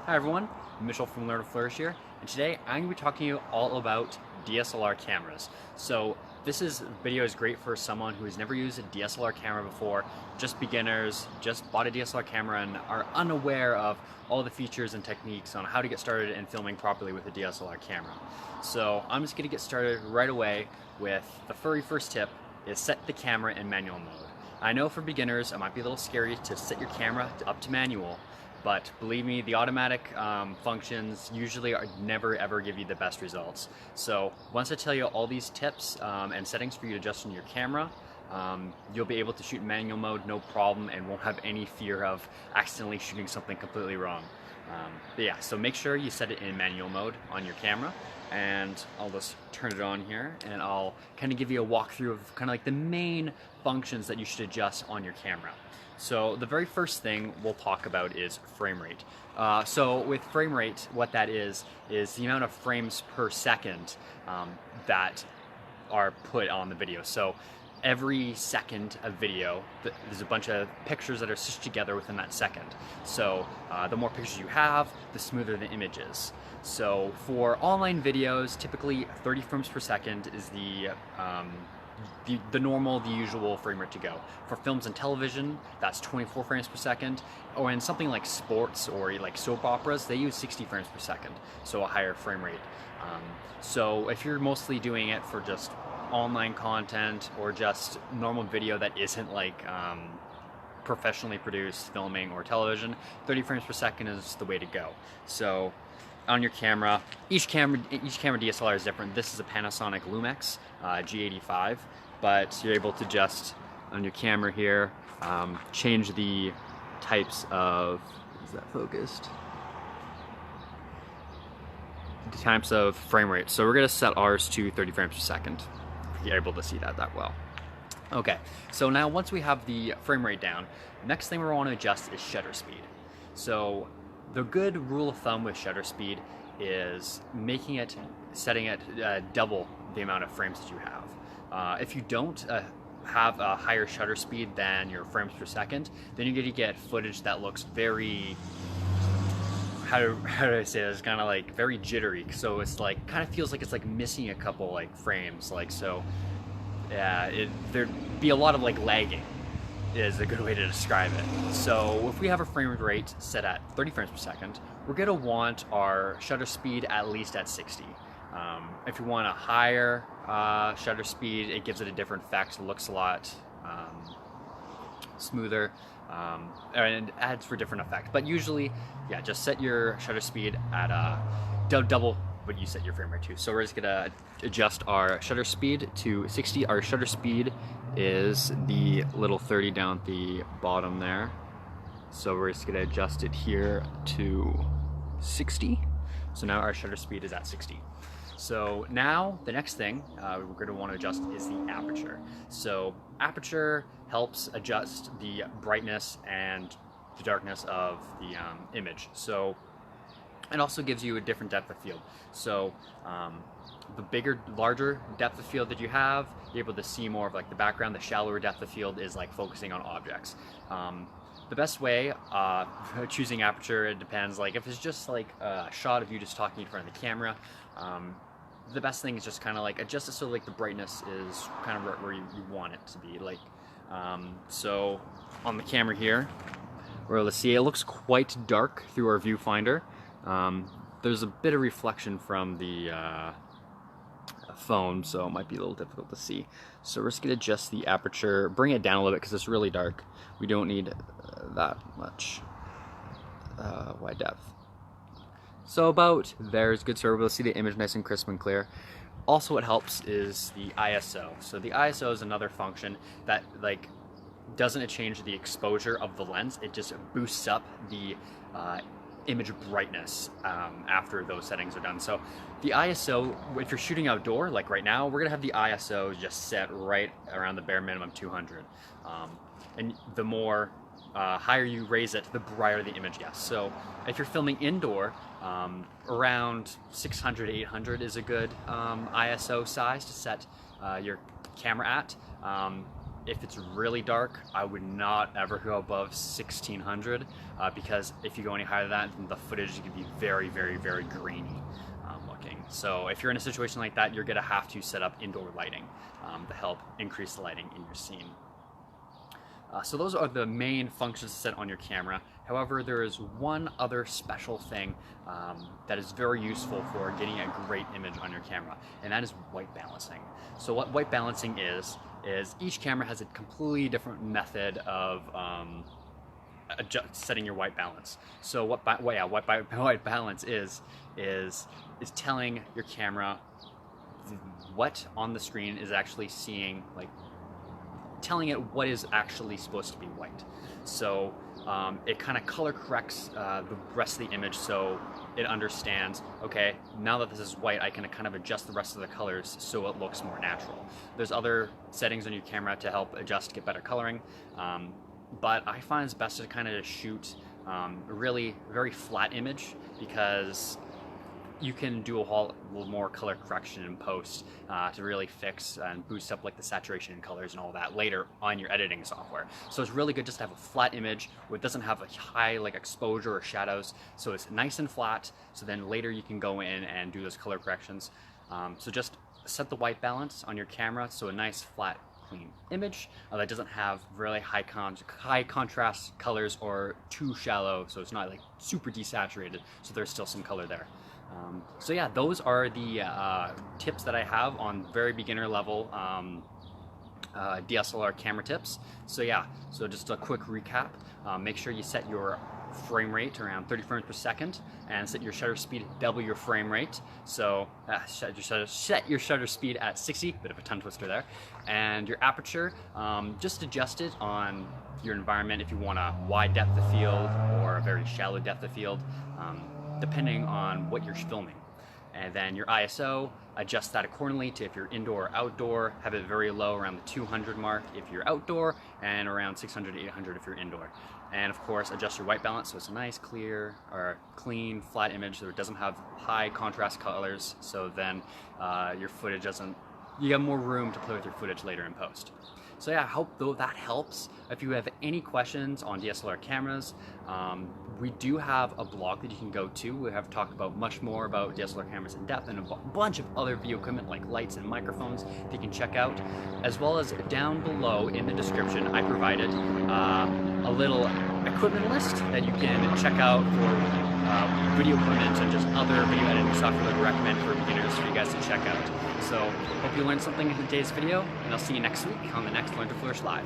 Hi everyone, Mitchell from Flourish here, and today I'm going to be talking to you all about DSLR cameras. So this video is great for someone who has never used a DSLR camera before, just beginners, just bought a DSLR camera and are unaware of all the features and techniques on how to get started in filming properly with a DSLR camera. So I'm just going to get started right away with the very first tip is set the camera in manual mode. I know for beginners it might be a little scary to set your camera up to manual, but believe me, the automatic functions usually never ever give you the best results. So once I tell you all these tips and settings for you to adjust in your camera, you'll be able to shoot in manual mode no problem and won't have any fear of accidentally shooting something completely wrong. But yeah, so make sure you set it in manual mode on your camera, and I'll just turn it on here and I'll kind of give you a walkthrough of kind of like the main functions that you should adjust on your camera. So the very first thing we'll talk about is frame rate. So with frame rate, what that is the amount of frames per second that are put on the video. So every second of video, there's a bunch of pictures that are stitched together within that second. So the more pictures you have, the smoother the image is. So for online videos, typically 30 frames per second is the usual frame rate to go. For films and television, that's 24 frames per second. Or in something like sports or like soap operas, they use 60 frames per second, so a higher frame rate. So if you're mostly doing it for just online content or just normal video that isn't like professionally produced filming or television, 30 frames per second is the way to go. So on your camera, each camera DSLR is different. This is a Panasonic Lumix G85, but you're able to just on your camera here change the types of, is that focused? The types of frame rate. So we're gonna set ours to 30 frames per second. If you're able to see that well. Okay, so now once we have the frame rate down, next thing we want to adjust is shutter speed. So the good rule of thumb with shutter speed is setting it double the amount of frames that you have. If you don't have a higher shutter speed than your frames per second, then you're going to get footage that looks very, how do I say this? Kind of like very jittery. So it's like kind of feels like it's like missing a couple like frames. Like so, yeah, there'd be a lot of like lagging is a good way to describe it. So if we have a frame rate set at 30 frames per second, we're gonna want our shutter speed at least at 60. If you want a higher shutter speed, it gives it a different effect. It looks a lot smoother, and it adds for different effect. But usually, yeah, just set your shutter speed at double what you set your frame rate to. So we're just gonna adjust our shutter speed to 60. Our shutter speed is the little 30 down at the bottom there. So we're just gonna adjust it here to 60. So now our shutter speed is at 60. So now the next thing we're gonna wanna adjust is the aperture. So aperture helps adjust the brightness and the darkness of the image. It also gives you a different depth of field. So the larger depth of field that you have, you're able to see more of like the background. The shallower depth of field is like focusing on objects. The best way, choosing aperture, it depends. Like if it's just like a shot of you just talking in front of the camera, the best thing is just kind of like adjust it so like the brightness is kind of where you want it to be. Like so on the camera here, we're able to see it looks quite dark through our viewfinder. There's a bit of reflection from the phone, so it might be a little difficult to see. So we're just going to adjust the aperture, bring it down a little bit because it's really dark. We don't need that much wide depth. So about there is good, so we're able to see the image nice and crisp and clear. Also what helps is the ISO. So the ISO is another function that like doesn't change the exposure of the lens, it just boosts up the image brightness after those settings are done. So the ISO, if you're shooting outdoor, like right now, we're gonna have the ISO just set right around the bare minimum 200. And the more higher you raise it, the brighter the image gets. So if you're filming indoor, around 600 to 800 is a good ISO size to set your camera at. If it's really dark, I would not ever go above 1600 because if you go any higher than that, then the footage is going to be very, very, very grainy looking. So if you're in a situation like that, you're going to have to set up indoor lighting to help increase the lighting in your scene. So those are the main functions set on your camera. However, there is one other special thing that is very useful for getting a great image on your camera, and that is white balancing. So what white balancing is each camera has a completely different method of setting your white balance. So what white balance is telling your camera what on the screen is actually seeing, like telling it what is actually supposed to be white. So it kind of color corrects the rest of the image so it understands, okay, now that this is white, I can kind of adjust the rest of the colors so it looks more natural. There's other settings on your camera to help adjust to get better coloring, but I find it's best to kind of shoot a really very flat image because you can do a whole little more color correction in post to really fix and boost up like the saturation and colors and all that later on your editing software. So it's really good just to have a flat image where it doesn't have a high like exposure or shadows. So it's nice and flat. So then later you can go in and do those color corrections. So just set the white balance on your camera so a nice flat clean image that doesn't have really high contrast colors or too shallow, so it's not like super desaturated, so there's still some color there. So yeah, those are the tips that I have on very beginner level DSLR camera tips. So yeah, so just a quick recap. Make sure you set your frame rate around 30 frames per second and set your shutter speed double your frame rate. So set your shutter speed at 60, bit of a tongue twister there, and your aperture, just adjust it on your environment if you want a wide depth of field or a very shallow depth of field, depending on what you're filming. And then your ISO, adjust that accordingly to if you're indoor or outdoor. Have it very low around the 200 mark if you're outdoor and around 600 to 800 if you're indoor. And of course, adjust your white balance so it's a nice, clear, or clean, flat image that doesn't have high contrast colors, so then your footage doesn't, you have more room to play with your footage later in post. So yeah, I hope though that helps. If you have any questions on DSLR cameras, we do have a blog that you can go to. We have talked about much more about DSLR cameras in depth and a bunch of other video equipment like lights and microphones that you can check out. As well as down below in the description, I provided a little equipment list that you can check out for video equipment and just other video editing software that I recommend for beginners for you guys to check out. So hope you learned something in today's video, and I'll see you next week on the next Learn to Flourish Live.